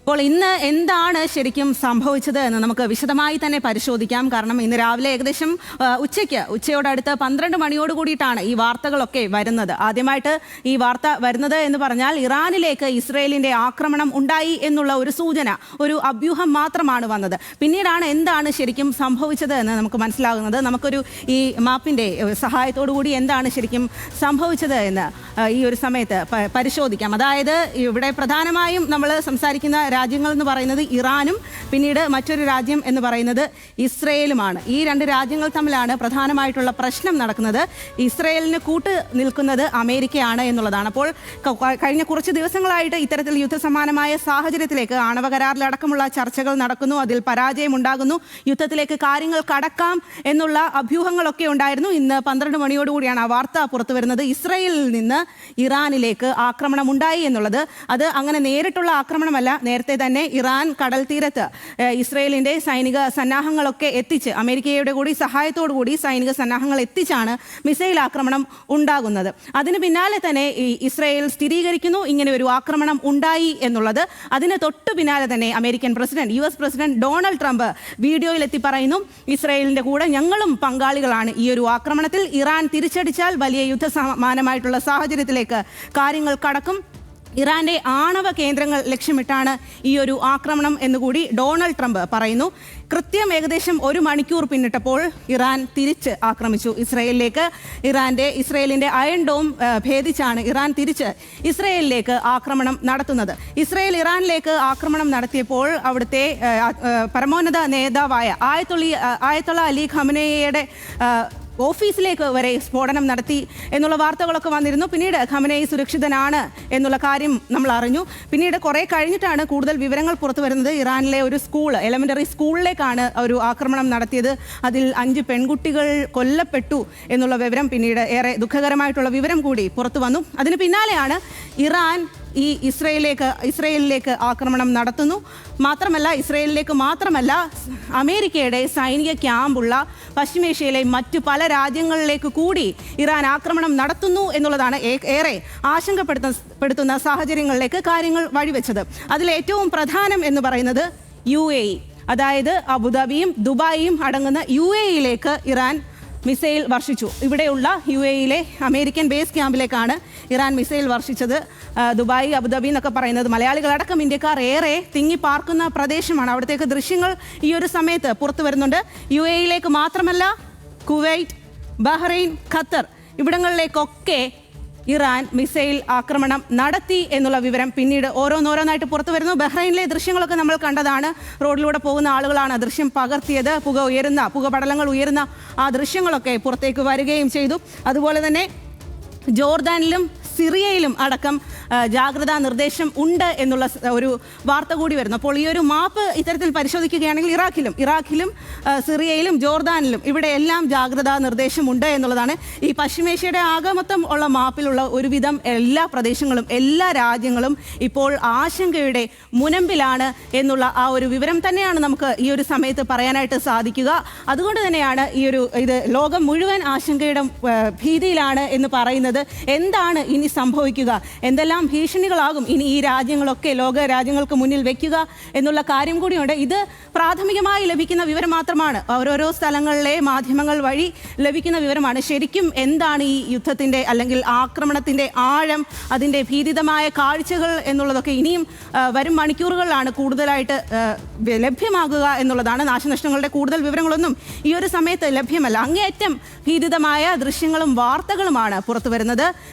അപ്പോൾ ഇന്ന് എന്താണ് ശരിക്കും സംഭവിച്ചത് എന്ന് നമുക്ക് വിശദമായി തന്നെ പരിശോധിക്കാം. കാരണം ഇന്ന് രാവിലെ ഏകദേശം ഉച്ചയോടടുത്ത് 12 മണിയോട് കൂടിയിട്ടാണ് ഈ വാർത്തകളൊക്കെ വരുന്നത്. ആദ്യമായിട്ട് ഈ വാർത്ത വരുന്നത് എന്ന് പറഞ്ഞാൽ ഇറാനിലേക്ക് ഇസ്രയേലിന്റെ ആക്രമണം ഉണ്ടായി എന്നുള്ള ഒരു സൂചന, ഒരു അഭ്യൂഹം മാത്രമാണ് വന്നത്. പിന്നീടാണ് എന്താണ് ശരിക്കും സംഭവിച്ചത് എന്ന് നമുക്ക് മനസ്സിലാകുന്നത്. നമുക്കൊരു ഈ മാപ്പിന്റെ സഹായത്തോടു കൂടി എന്താണ് ശരിക്കും സംഭവിച്ചത് എന്ന് ഈ ഒരു സമയത്ത് പരിശോധിക്കാം. അതായത് ഇവിടെ പ്രധാനമായും നമ്മൾ സംസാരിക്കുന്ന രാജ്യങ്ങൾ എന്ന് പറയുന്നത് ഇറാനും പിന്നീട് മറ്റൊരു രാജ്യം എന്ന് പറയുന്നത് ഇസ്രയേലുമാണ്. ഈ രണ്ട് രാജ്യങ്ങൾ തമ്മിലാണ് പ്രധാനമായിട്ടുള്ള പ്രശ്നം നടക്കുന്നത്. ഇസ്രയേലിന് കൂട്ട് നിൽക്കുന്നത് അമേരിക്കയാണ് എന്നുള്ളതാണ്. അപ്പോൾ കഴിഞ്ഞ കുറച്ച് ദിവസങ്ങളായിട്ട് ഇത്തരത്തിൽ യുദ്ധസമാനമായ സാഹചര്യത്തിലേക്ക് ആണവ കരാറിലടക്കമുള്ള ചർച്ചകൾ നടക്കുന്നു. അതിൽ പരാജയം ഉണ്ടാകുന്നു. യുദ്ധത്തിലേക്ക് കാര്യങ്ങൾ കടക്കാം എന്നുള്ള അഭ്യൂഹങ്ങളൊക്കെ ഉണ്ടായിരുന്നു. ഇന്ന് 12 മണിയോടുകൂടിയാണ് ആ വാർത്ത പുറത്തു വരുന്നത്. ഇസ്രയേലിൽ നിന്ന് ഇറാനിലേക്ക് ആക്രമണം ഉണ്ടായി എന്നുള്ളത്. അത് അങ്ങനെ നേരിട്ടുള്ള ആക്രമണമല്ല. നേരത്തെ തന്നെ ഇറാൻ കടൽ തീരത്ത് ഇസ്രയേലിന്റെ സൈനിക സന്നാഹങ്ങളൊക്കെ എത്തിച്ച്, അമേരിക്കയുടെ കൂടി സഹായത്തോടു കൂടി സൈനിക സന്നാഹങ്ങൾ എത്തിച്ചാണ് മിസൈൽ ആക്രമണം ഉണ്ടാകുന്നത്. അതിന് പിന്നാലെ തന്നെ ഇസ്രയേൽ സ്ഥിരീകരിക്കുന്നു ഇങ്ങനെ ഒരു ആക്രമണം ഉണ്ടായി എന്നുള്ളത്. അതിന് തൊട്ടു പിന്നാലെ തന്നെ American president, US president Donald Trump വീഡിയോയിലെത്തി പറയുന്നു, ഇസ്രയേലിന്റെ കൂടെ ഞങ്ങളും പങ്കാളികളാണ് ഈ ഒരു ആക്രമണത്തിൽ. ഇറാൻ തിരിച്ചടിച്ചാൽ വലിയ യുദ്ധസമാനമായിട്ടുള്ള സാഹചര്യത്തിലേക്ക് കാര്യങ്ങൾ കടക്കും. ഇറാന്റെ ആണവ കേന്ദ്രങ്ങൾ ലക്ഷ്യമിട്ടാണ് ഈ ഒരു ആക്രമണം എന്നുകൂടി ഡൊണാൾഡ് ട്രംപ് പറയുന്നു. കൃത്യം ഏകദേശം 1 മണിക്കൂർ പിന്നിട്ടപ്പോൾ ഇറാൻ തിരിച്ച് ആക്രമിച്ചു ഇസ്രയേലിലേക്ക്. ഇസ്രയേലിന്റെ അയൺ ഡോം ഭേദിച്ചാണ് ഇറാൻ തിരിച്ച് ഇസ്രയേലിലേക്ക് ആക്രമണം നടത്തുന്നത്. ഇസ്രയേൽ ഇറാനിലേക്ക് ആക്രമണം നടത്തിയപ്പോൾ അവിടുത്തെ പരമോന്നത നേതാവായ ആയത്തുള്ള അലി ഖമനേയിയുടെ ഓഫീസിലേക്ക് വരെ സ്ഫോടനം നടത്തി എന്നുള്ള വാർത്തകളൊക്കെ വന്നിരുന്നു. പിന്നീട് ഖമനേയി സുരക്ഷിതനാണ് എന്നുള്ള കാര്യം നമ്മൾ അറിഞ്ഞു. പിന്നീട് കുറെ കഴിഞ്ഞിട്ടാണ് കൂടുതൽ വിവരങ്ങൾ പുറത്തു വരുന്നത്. ഇറാനിലെ ഒരു എലിമെന്ററി സ്കൂളിലേക്കാണ് ഒരു ആക്രമണം നടത്തിയത്. അതിൽ 5 പെൺകുട്ടികൾ കൊല്ലപ്പെട്ടു എന്നുള്ള വിവരം, പിന്നീട് ഏറെ ദുഃഖകരമായിട്ടുള്ള വിവരം കൂടി പുറത്തു വന്നു. അതിന് പിന്നാലെയാണ് ഇറാൻ ഈ ഇസ്രയേലിലേക്ക് ആക്രമണം നടത്തുന്നു. ഇസ്രയേലിലേക്ക് മാത്രമല്ല, അമേരിക്കയുടെ സൈനിക ക്യാമ്പുള്ള പശ്ചിമേഷ്യയിലെ മറ്റു പല രാജ്യങ്ങളിലേക്ക് കൂടി ഇറാൻ ആക്രമണം നടത്തുന്നു എന്നുള്ളതാണ് ഏറെ ആശങ്കപ്പെടുത്തുന്ന സാഹചര്യങ്ങളിലേക്ക് കാര്യങ്ങൾ വഴിവെച്ചത്. അതിലേറ്റവും പ്രധാനം എന്ന് പറയുന്നത് UAE, അതായത് അബുദാബിയും ദുബായിയും അടങ്ങുന്ന UAEയിലേക്ക് ഇറാൻ മിസൈൽ വർഷിച്ചു. ഇവിടെയുള്ള UAEയിലെ അമേരിക്കൻ ബേസ് ക്യാമ്പിലേക്കാണ് ഇറാൻ മിസൈൽ വർഷിച്ചത്. ദുബായ്, അബുദാബി എന്നൊക്കെ പറയുന്നത് മലയാളികളടക്കം ഇന്ത്യക്കാർ ഏറെ തിങ്ങി പാർക്കുന്ന പ്രദേശമാണ്. അവിടത്തേക്ക് ദൃശ്യങ്ങൾ ഈ ഒരു സമയത്ത് പുറത്തു വരുന്നുണ്ട്. UAEയിലേക്ക് മാത്രമല്ല, കുവൈറ്റ്, ബഹ്റൈൻ, ഖത്തർ ഇവിടങ്ങളിലേക്കൊക്കെ ഇറാൻ മിസൈൽ ആക്രമണം നടത്തി എന്നുള്ള വിവരം പിന്നീട് ഓരോന്നായിട്ട് പുറത്തു വരുന്നു. ബഹ്റൈനിലെ ദൃശ്യങ്ങളൊക്കെ നമ്മൾ കണ്ടതാണ്. റോഡിലൂടെ പോകുന്ന ആളുകളാണ് ദൃശ്യം പകർത്തിയത്. പുകപടലങ്ങൾ ഉയരുന്ന ആ ദൃശ്യങ്ങളൊക്കെ പുറത്തേക്ക് വരികയും ചെയ്തു. അതുപോലെ തന്നെ ജോർദാനിലും സിറിയയിലും അടക്കം ജാഗ്രതാ നിർദ്ദേശം ഉണ്ട് എന്നുള്ള ഒരു വാർത്ത കൂടി വരുന്നു. അപ്പോൾ ഈ ഒരു മാപ്പ് ഇത്തരത്തിൽ പരിശോധിക്കുകയാണെങ്കിൽ ഇറാഖിലും സിറിയയിലും ജോർദാനിലും ഇവിടെ എല്ലാം ജാഗ്രതാ നിർദ്ദേശമുണ്ട് എന്നുള്ളതാണ്. ഈ പശ്ചിമേഷ്യയുടെ ആകമൊത്തം ഉള്ള മാപ്പിലുള്ള ഒരുവിധം എല്ലാ പ്രദേശങ്ങളും, എല്ലാ രാജ്യങ്ങളും ഇപ്പോൾ ആശങ്കയുടെ മുനമ്പിലാണ് എന്നുള്ള ആ ഒരു വിവരം തന്നെയാണ് നമുക്ക് ഈ ഒരു സമയത്ത് പറയാനായിട്ട് സാധിക്കുക. അതുകൊണ്ട് തന്നെയാണ് ഇത് ലോകം മുഴുവൻ ആശങ്കയുടെ ഭീതിയിലാണ് എന്ന് പറയുന്നത്. എന്താണ് ഇനി സംഭവിക്കുക, എന്തെല്ലാം ഭീഷണികളാകും ഇനി ഈ രാജ്യങ്ങളൊക്കെ ലോക രാജ്യങ്ങൾക്ക് മുന്നിൽ വെക്കുക എന്നുള്ള കാര്യം കൂടിയുണ്ട്. ഇത് പ്രാഥമികമായി ലഭിക്കുന്ന വിവരം മാത്രമാണ്. ഓരോരോ സ്ഥലങ്ങളിലെ മാധ്യമങ്ങൾ വഴി ലഭിക്കുന്ന വിവരമാണ്. ശരിക്കും എന്താണ് ഈ യുദ്ധത്തിന്റെ അല്ലെങ്കിൽ ആക്രമണത്തിന്റെ ആഴം, അതിന്റെ ഭീതിതമായ കാഴ്ചകൾ എന്നുള്ളതൊക്കെ ഇനിയും വരും മണിക്കൂറുകളിലാണ് കൂടുതലായിട്ട് ലഭ്യമാകുക എന്നുള്ളതാണ്. നാശനഷ്ടങ്ങളുടെ കൂടുതൽ വിവരങ്ങളൊന്നും ഈ ഒരു സമയത്ത് ലഭ്യമല്ല. അങ്ങേയറ്റം ഭീതിതമായ ദൃശ്യങ്ങളും വാർത്തകളുമാണ് പുറത്തു വരുന്നത്.